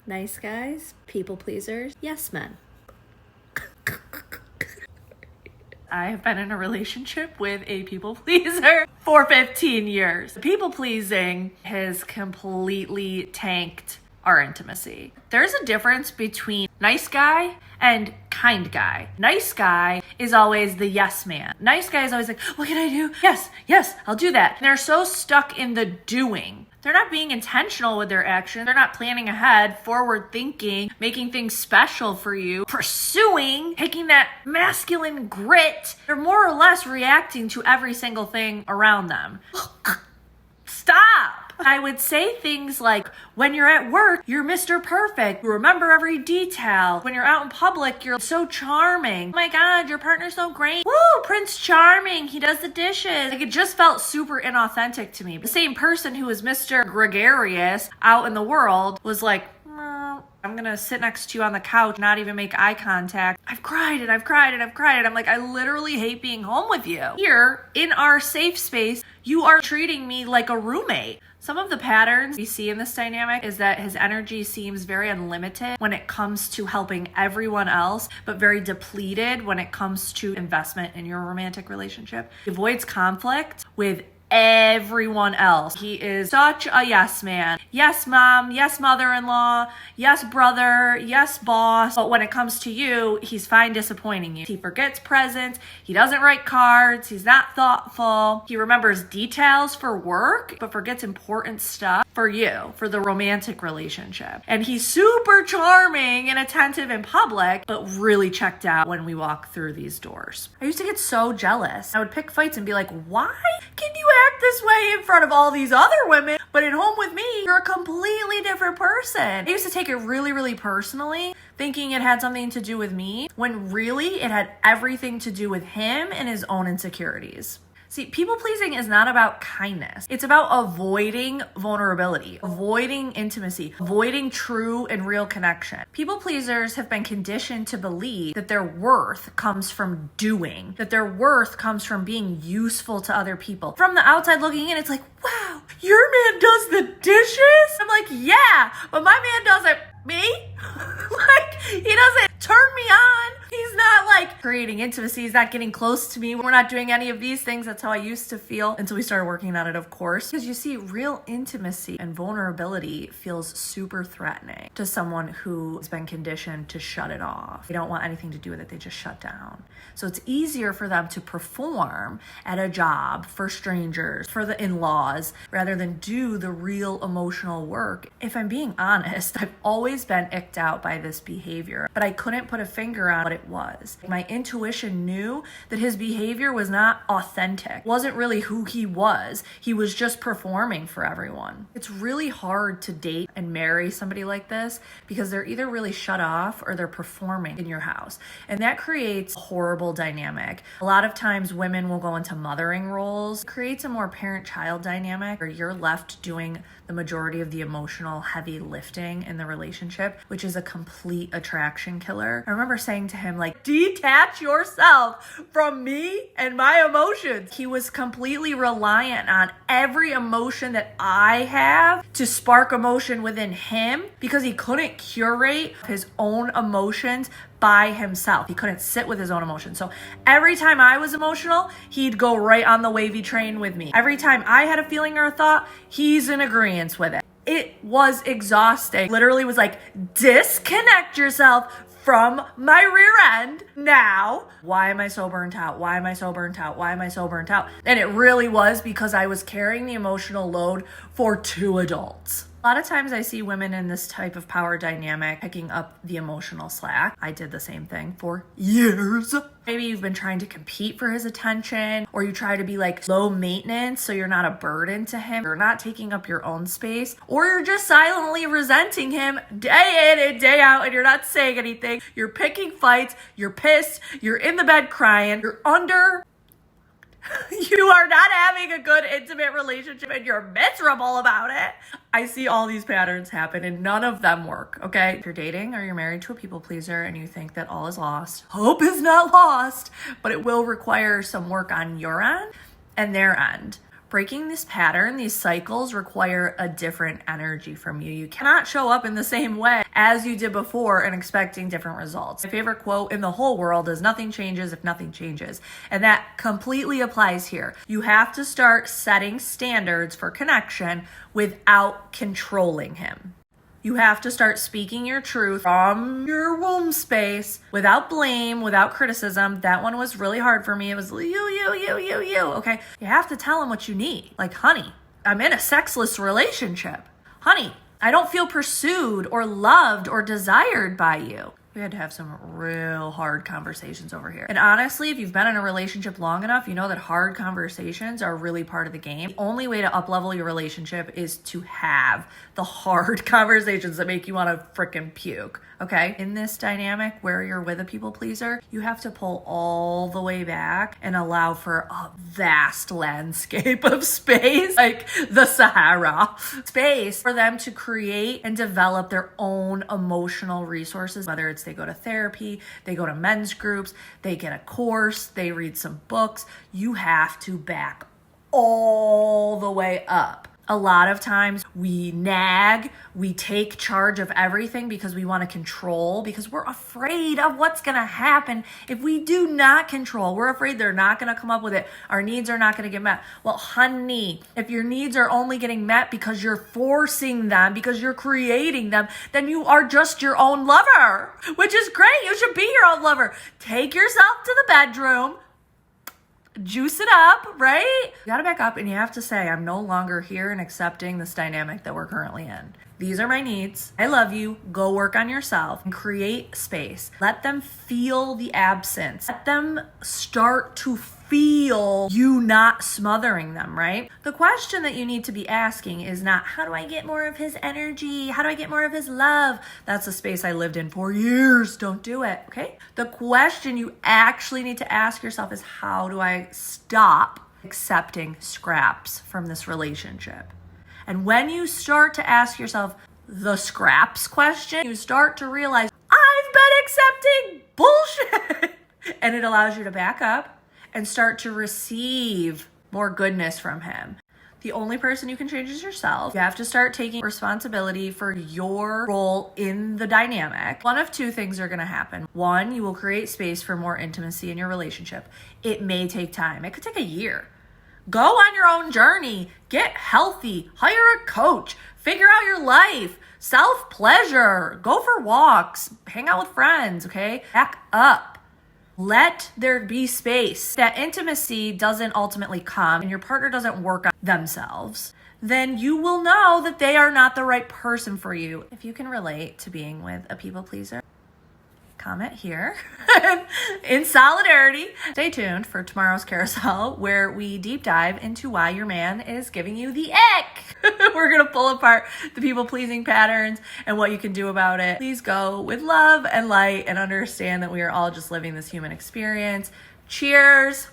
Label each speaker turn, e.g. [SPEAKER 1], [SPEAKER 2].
[SPEAKER 1] Nice guys, people pleasers, yes men.
[SPEAKER 2] I've been in a relationship with a people pleaser for 15 years. People pleasing has completely tanked our intimacy. There's a difference between nice guy and kind guy. Nice guy is always the yes man. Nice guy is always like, what can I do? Yes, I'll do that. And they're so stuck in the doing. They're not being intentional with their action. They're not planning ahead, forward thinking, making things special for you, pursuing, taking that masculine grit. They're more or less reacting to every single thing around them. Stop! I would say things like, when you're at work, you're Mr. Perfect. You remember every detail. When you're out in public, you're so charming. Oh my God, your partner's so great. Woo, Prince Charming. He does the dishes. Like, it just felt super inauthentic to me. The same person who was Mr. Gregarious out in the world was like, I'm gonna sit next to you on the couch, not even make eye contact. I've cried and I've cried and I've cried. And I'm like, I literally hate being home with you. Here, in our safe space, you are treating me like a roommate. Some of the patterns we see in this dynamic is that his energy seems very unlimited when it comes to helping everyone else, but very depleted when it comes to investment in your romantic relationship. He avoids conflict with everyone else. He is such a yes man. Yes, mom. Yes, mother-in-law. Yes, brother. Yes, boss. But when it comes to you, he's fine disappointing you. He forgets presents. He doesn't write cards. He's not thoughtful. He remembers details for work, but forgets important stuff for you, for the romantic relationship. And he's super charming and attentive in public, but really checked out when we walk through these doors. I used to get so jealous. I would pick fights and be like, why can you act this way in front of all these other women, but at home with me, you're a completely different person? I used to take it really, really personally, thinking it had something to do with me, when really it had everything to do with him and his own insecurities. See, people pleasing is not about kindness. It's about avoiding vulnerability, avoiding intimacy, avoiding true and real connection. People pleasers have been conditioned to believe that their worth comes from doing, that their worth comes from being useful to other people. From the outside looking in, it's like, wow, your man does the dishes? I'm like, yeah, but my man doesn't. Me? Like, he doesn't turn me on. He's not like creating intimacy. He's not getting close to me. We're not doing any of these things. That's how I used to feel until we started working on it, of course. Because you see, real intimacy and vulnerability feels super threatening to someone who has been conditioned to shut it off. They don't want anything to do with it. They just shut down. So it's easier for them to perform at a job for strangers, for the in-laws, rather than do the real emotional work. If I'm being honest, I've always been icked out by this behavior, but I couldn't put a finger on what it was. My intuition knew that his behavior was not authentic. It wasn't really who he was. He was just performing for everyone. It's really hard to date and marry somebody like this because they're either really shut off or they're performing in your house. And that creates a horrible dynamic. A lot of times women will go into mothering roles. It creates a more parent-child dynamic where you're left doing the majority of the emotional heavy lifting in the relationship, which is a complete attraction killer. I remember saying to him, like, detach yourself from me and my emotions. He was completely reliant on every emotion that I have to spark emotion within him because he couldn't curate his own emotions by himself. He couldn't sit with his own emotions. So every time I was emotional, he'd go right on the wavy train with me. Every time I had a feeling or a thought, he's in agreement with it. It was exhausting. Literally was like, disconnect yourself from my rear end now. Why am I so burnt out? Why am I so burnt out? Why am I so burnt out? And it really was because I was carrying the emotional load for two adults. A lot of times I see women in this type of power dynamic picking up the emotional slack. I did the same thing for years. Maybe you've been trying to compete for his attention, or you try to be like low maintenance so you're not a burden to him. You're not taking up your own space, or you're just silently resenting him day in and day out and you're not saying anything. You're picking fights, you're pissed, you're in the bed crying, you're under you are not having a good intimate relationship and you're miserable about it. I see all these patterns happen and none of them work, okay? If you're dating or you're married to a people pleaser and you think that all is lost, hope is not lost, but it will require some work on your end and their end. Breaking this pattern, these cycles require a different energy from you. You cannot show up in the same way as you did before and expecting different results. My favorite quote in the whole world is nothing changes if nothing changes. And that completely applies here. You have to start setting standards for connection without controlling him. You have to start speaking your truth from your womb space without blame, without criticism. That one was really hard for me. It was you, okay? You have to tell him what you need. Like, honey, I'm in a sexless relationship. Honey, I don't feel pursued or loved or desired by you. We had to have some real hard conversations over here. And honestly, if you've been in a relationship long enough, you know that hard conversations are really part of the game. The only way to up-level your relationship is to have the hard conversations that make you want to freaking puke, okay? In this dynamic where you're with a people pleaser, you have to pull all the way back and allow for a vast landscape of space, like the Sahara, space for them to create and develop their own emotional resources, whether it's they go to therapy, they go to men's groups, they get a course, they read some books. You have to back all the way up. A lot of times we nag, we take charge of everything because we want to control, because we're afraid of what's going to happen if we do not control. We're afraid they're not going to come up with it. Our needs are not going to get met. Well, honey, if your needs are only getting met because you're forcing them, because you're creating them, then you are just your own lover, which is great. You should be your own lover. Take yourself to the bedroom. Juice it up, right? You gotta back up and you have to say, I'm no longer here and accepting this dynamic that we're currently in. These are my needs. I love you. Go work on yourself and create space. Let them feel the absence. Let them start to feel you not smothering them, right? The question that you need to be asking is not, how do I get more of his energy? How do I get more of his love? That's a space I lived in for years. Don't do it, okay? The question you actually need to ask yourself is, how do I stop accepting scraps from this relationship? And when you start to ask yourself the scraps question, you start to realize, I've been accepting bullshit. And it allows you to back up and start to receive more goodness from him. The only person you can change is yourself. You have to start taking responsibility for your role in the dynamic. One of two things are going to happen. One, you will create space for more intimacy in your relationship. It may take time. It could take a year. Go on your own journey. Get healthy. Hire a coach. Figure out your life. Self-pleasure. Go for walks. Hang out with friends, okay? Back up. Let there be space. That intimacy doesn't ultimately come and your partner doesn't work on themselves, then you will know that they are not the right person for you. If you can relate to being with a people pleaser, comment here in solidarity. Stay tuned for tomorrow's carousel where we deep dive into why your man is giving you the ick. We're going to pull apart the people-pleasing patterns and what you can do about it. Please go with love and light and understand that we are all just living this human experience. Cheers.